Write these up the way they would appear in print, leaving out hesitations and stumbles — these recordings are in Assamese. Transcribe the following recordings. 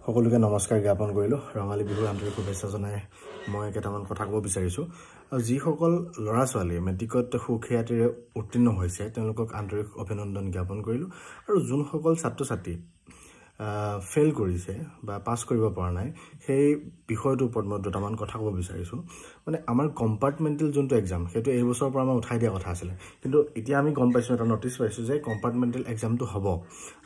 সকলোকে নমস্কাৰ জ্ঞাপন কৰিলো ৰঙালী বিহুৰ আন্তৰিক শুভেচ্ছা জনাই মই কেইটামান কথা ক'ব বিচাৰিছো আৰু যিসকল ল'ৰা ছোৱালী মেট্ৰিকত সুখ্যাতিৰে উত্তীৰ্ণ হৈছে তেওঁলোকক আন্তৰিক অভিনন্দন জ্ঞাপন কৰিলো আৰু যোনসকল ছাত্ৰ ছাত্ৰী ফেল কৰিছে বা পাস কৰিব পৰা নাই সেই বিষয়টোৰ ওপৰত মই দুটামান কথা ক'ব বিচাৰিছো মানে আমাৰ কম্পাৰ্টমেন্টাল যোনটো এক্সাম সেইটো এই বছৰৰ পৰা আমাৰ উঠাই দিয়া কথা আছিল কিন্তু এতিয়া আমি গম পাইছো এটা নটিচ পাইছো যে কম্পাৰ্টমেন্টাল এক্সামটো হ'ব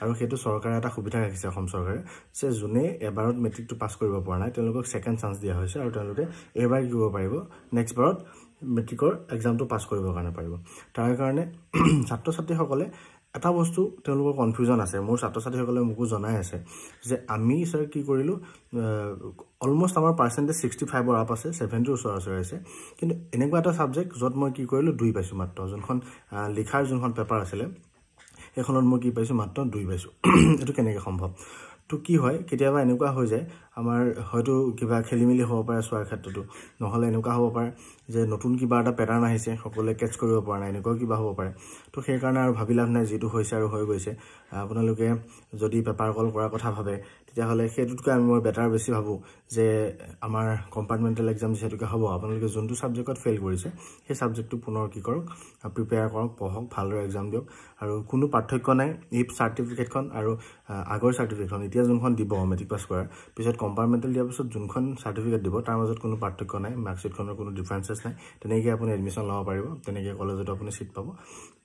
আৰু সেইটো চৰকাৰে এটা সুবিধা ৰাখিছে অসম চৰকাৰে যে যোনে এবাৰত মেট্ৰিকটো পাস কৰিব পৰা নাই তেওঁলোকক সেকেন্ড চান্স দিয়া হৈছে আৰু তেওঁলোকে এবাৰ কি কৰিব পাৰিব নেক্সট বাৰত মেট্ৰিকৰ এক্সামটো পাস কৰিবৰ কাৰণে পাৰিব তাৰ কাৰণে ছাত্ৰ ছাত্ৰীসকলে এটা বস্তু তেওঁলোকৰ কনফিউজন আছে মোৰ ছাত্ৰ ছাত্ৰীসকলে মোকো জনাই আছে যে আমি স্যাৰ কি কৰিলো অলমোস্ট আমাৰ পাৰ্সেন্টেজ 65 ৰ আপ আছে 70 ওচৰ আছে কিন্তু এনেকুৱা এটা সাবজেক্ট যত মই কি কৰিলো 2 পাইছো মাত্ৰ যোনখন লিখাৰ যোনখন পেপাৰ আছিল এখনত মই কি পাইছো মাত্ৰ 2 পাইছো এটো কেনেকৈ সম্ভৱ তো কি হয় কেতিয়াবা এনেকুৱা হৈ যায় আমাৰ হয়তো কিবা খেলিমেলি হ'ব পাৰে সোৱাৰ ক্ষেত্ৰটো নহলে এনেকুৱা হ'ব পাৰে যে নতুন কিবা এটা প্যাটাৰ্ন আহিছে সকলে কেচ কৰিব পৰা নাই এনেকুৱা কিবা হ'ব পাৰে তো সেই কাৰণে আৰু ভাবি লাভ নাই যেটো হৈছে আৰু হৈ গৈছে আপোনালোকে যদি পেপাৰ কল কৰাৰ কথা ভাবে তেতিয়া হলে সেইটোতকৈ আমি মই বেটাৰ বেছি ভাবো যে আমাৰ কম্পাৰ্টমেন্টাল এক্সাম যেটোকে হ'ব আপোনালোকে যোনটো সাবজেক্টত ফেল কৰিছে সেই সাবজেক্টটো পুনৰ কি কৰক প্ৰিপেয়াৰ কৰক পঢ়ক ভালদৰে এক্সাম দিয়ক আৰু কোনো পাৰ্থক্য নাই ইফ সাৰ্টিফিকেটখন আৰু আগৰ সাৰ্টিফিকেটখন এতিয়া যোনখন দিব মেট্ৰিক পাস কৰাৰ পিছত কম্পাৰ্টমেন্টাল দিয়াৰ পিছত যোনখন সাৰ্টিফিকেট দিব তাৰ মাজত কোনো পাৰ্থক্য নাই মাৰ্কশিটখনৰ কোনো ডিফাৰেন্সেছ নাই তেনেকৈ আপুনি এডমিশন লব পাৰিব তেনেকৈ কলেজত আপুনি সিট পাব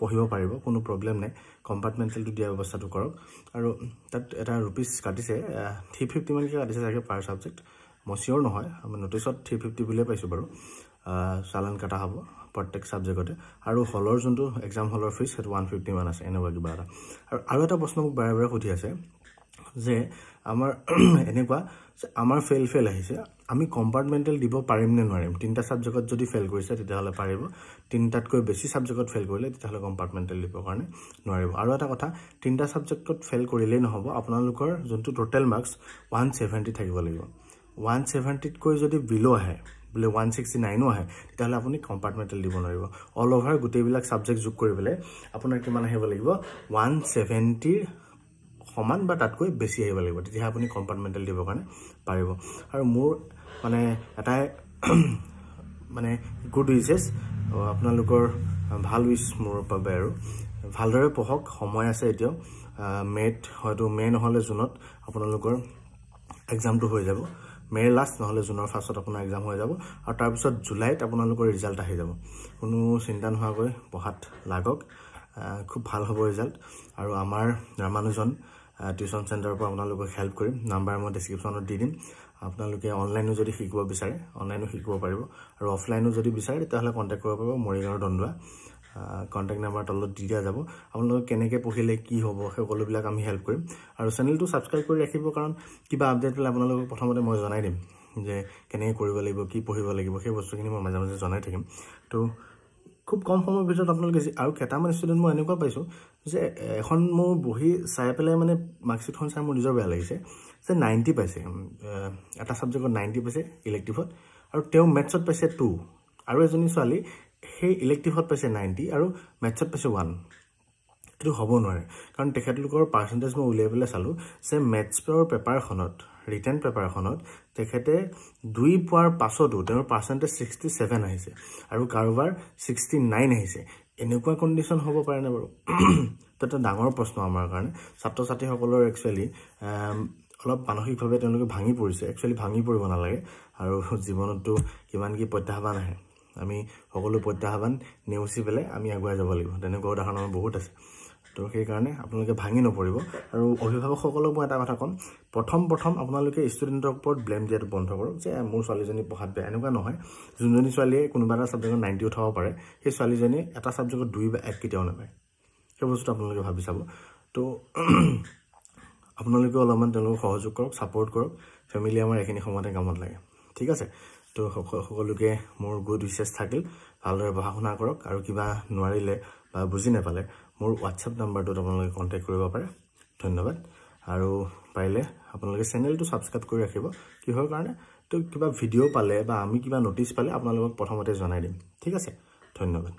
পঢ়িব পাৰিব কোনো প্ৰবলেম নাই কম্পাৰ্টমেন্টালটো দিয়া ব্যৱস্থাটো কৰক আৰু তাত এটা ৰুপিস কাটিছে 350 মানকে কাটিছে চাগে পাৰ সাবজেক্ট মই সিওৰ নহয় আমি নটিছত 350 বুলিয়ে পাইছো বাৰু চালান কাটা হ'ব প্ৰত্যেক সাবজেক্টতে আৰু হলৰ যোনটো এক্সাম হলৰ ফিস সেইটো 150 মান আছে এনেকুৱা কিবা এটা আৰু এটা প্ৰশ্ন মোক বাৰে বাৰে সুধি আছে যে আমাৰ এনেকুৱা যে আমাৰ ফেল আহিছে আমি কম্পাৰ্টমেন্টাল দিব পাৰিম নে নোৱাৰিম তিনটা সাবজেক্টত যদি ফেল কৰিছে তেতিয়াহলে পাৰিব তিনটাতকৈ বেছি সাবজেক্টত ফেল কৰিলে তেতিয়াহলে কম্পাৰ্টমেন্টাল দিব কাৰণে নোৱাৰিব আৰু এটা কথা তিনটা সাবজেক্টত ফেল কৰিলেই নহব আপোনালোকৰ যোনটো টোটাল মাৰ্কস 170 থাকিব লাগিব 170 তকৈ যদি বিলো আহে বলে 169 আহে তেতিয়াহলে আপুনি কম্পাৰ্টমেন্টাল দিব নোৱাৰিব অল ওভাৰ গোটেইবিলাক সাবজেক্ট যোগ কৰিবলে আপোনাৰ কিমান আহিব লাগিব 170 সমান বা তাতকৈ বেছি আহিব লাগিব তেতিয়া আপুনি কম্পাৰ্টমেন্টাল দিব কাৰণে পাৰিব আৰু মোৰ মানে এটা মানে গুড উইচেছ আপোনালোকৰ ভাল উইচ মোৰ বাবে আৰু ভালদৰে পঢ়ক সময় আছে এতিয়াও মেট হয়তো মে নহলে জুনত আপোনালোকৰ এক্সামটো হৈ যাব মে লাষ্ট নহলে জুনৰ ফাৰ্ষ্টত আপোনাৰ এক্সাম হৈ যাব আৰু তাৰ পিছত জুলাইত আপোনালোকৰ ৰিজাল্ট আহি যাব কোনো চিন্তা নোহোৱাকৈ পঢ়াত লাগক খুব ভাল হ'ব ৰিজাল্ট আৰু আমাৰ ৰামানুজন টিউশন সেন্টাৰৰ পৰা আপোনালোকক হেল্প কৰিম নাম্বাৰ মই ডেসক্ৰিপচনত দি দিম আপোনালোকে অনলাইনো যদি শিকিব বিচাৰে অনলাইনো শিকিব পাৰিব আৰু অফলাইনো যদি বিচাৰে তেতিয়াহলে কন্টাক্ট কৰিব পাৰিব মৰিগাঁও দন্দুৱা কন্টাক্ট নাম্বাৰ তলত দি দিয়া যাব আপোনালোকে কেনেকৈ পঢ়িলে কি হ'ব সকলোবিলাক আমি হেল্প কৰিম আৰু চেনেলটো সাবস্ক্ৰাইব কৰি ৰাখিব কাৰণ কিবা আপডেট হ'লে আপোনালোকক প্ৰথমতে মই জনাই দিম যে কেনেকৈ কৰিব লাগিব কি পঢ়িব লাগিব সেই বস্তুখিনি মই মাজে মাজে জনাই থাকিম তো খুব কম সময়ৰ ভিতৰত আপোনালোকে আৰু কেটামান ষ্টুডেন্ট মই এনেকুৱা পাইছো যে এখন মোৰ বহি চাই পেলাই মানে মাৰ্কশিটখন চাই মোৰ নিজৰ বেয়া লাগিছে যে 90 পাইছে এটা সাবজেক্টত 90 পাইছে ইলেক্টিভত আৰু তেওঁ মেথছত পাইছে 2 আৰু এজনী ছোৱালী সেই ইলেক্টিভত পাইছে 90 আৰু মেথছত পাইছে 1 এটো হ'ব নোৱাৰে কাৰণ তেখেতলোকৰ পাৰ্সেন্টেজ মই উলিয়াই পেলাই চালো যে মেথছৰ পেপাৰখনত ৰিটেন পেপাৰখনত তেখেতে 2 পোৱাৰ পাছতো তেওঁৰ পাৰ্সেন্টেজ 67 আহিছে আৰু কাৰোবাৰ 69 আহিছে এনেকুৱা কন্ডিশন হ'ব পাৰে না বাৰু এটা ডাঙৰ প্ৰশ্ন আমাৰ কাৰণে ছাত্ৰ ছাত্ৰীসকলৰ একচুয়ালি অলপ মানসিকভাৱে তেওঁলোকে ভাঙি পৰিছে একচুয়ালি ভাঙি পৰিব নালাগে আৰু জীৱনতো কিমান কি প্ৰত্যাহ্বান আহে আমি সকলো প্ৰত্যাহ্বান নেওচি পেলাই আমি আগুৱাই যাব লাগিব তেনেকুৱা উদাহৰণ বহুত আছে তো সেই কাৰণে আপোনালোকে ভাঙি নপৰিব আৰু অভিভাৱকসকলক মই এটা কথা কম প্ৰথম আপোনালোকে ষ্টুডেন্টৰ ওপৰত ব্লেম দিয়াটো বন্ধ কৰক যে মোৰ ছোৱালীজনী পঢ়াত বেয়া এনেকুৱা নহয় যোনজনী ছোৱালীয়ে কোনোবা এটা সাবজেক্টত 90 উঠাব পাৰে সেই ছোৱালীজনী এটা সাবজেক্টত 2 বা 1 কেতিয়াও নাপায় সেই বস্তু আপোনালোকে ভাবি চাব তো আপোনালোকে অলপমান তেওঁলোকক সহযোগ কৰক সাপোৰ্ট কৰক ফ্যামিলি আমাৰ এখিনি সময়তে কামত লাগে ঠিক আছে তো সকলোকে মোৰ গুড উইচেছ থাকিল ভালদৰে পঢ়া শুনা কৰক আৰু কিবা নোৱাৰিলে বা বুজি নাপালে মোৰ WhatsApp নাম্বাৰটোত আপোনালোকে কন্টাক্ট কৰিব পাৰে ধন্যবাদ আৰু পাৰিলে আপোনালোকে চেনেলটো সাবস্ক্ৰাইব কৰি ৰাখিব কিহৰ কাৰণে তো কিবা ভিডিও পালে বা আমি কিবা নটিচ পালে আপোনালোকক প্ৰথমতে জনাই দিম ঠিক আছে ধন্যবাদ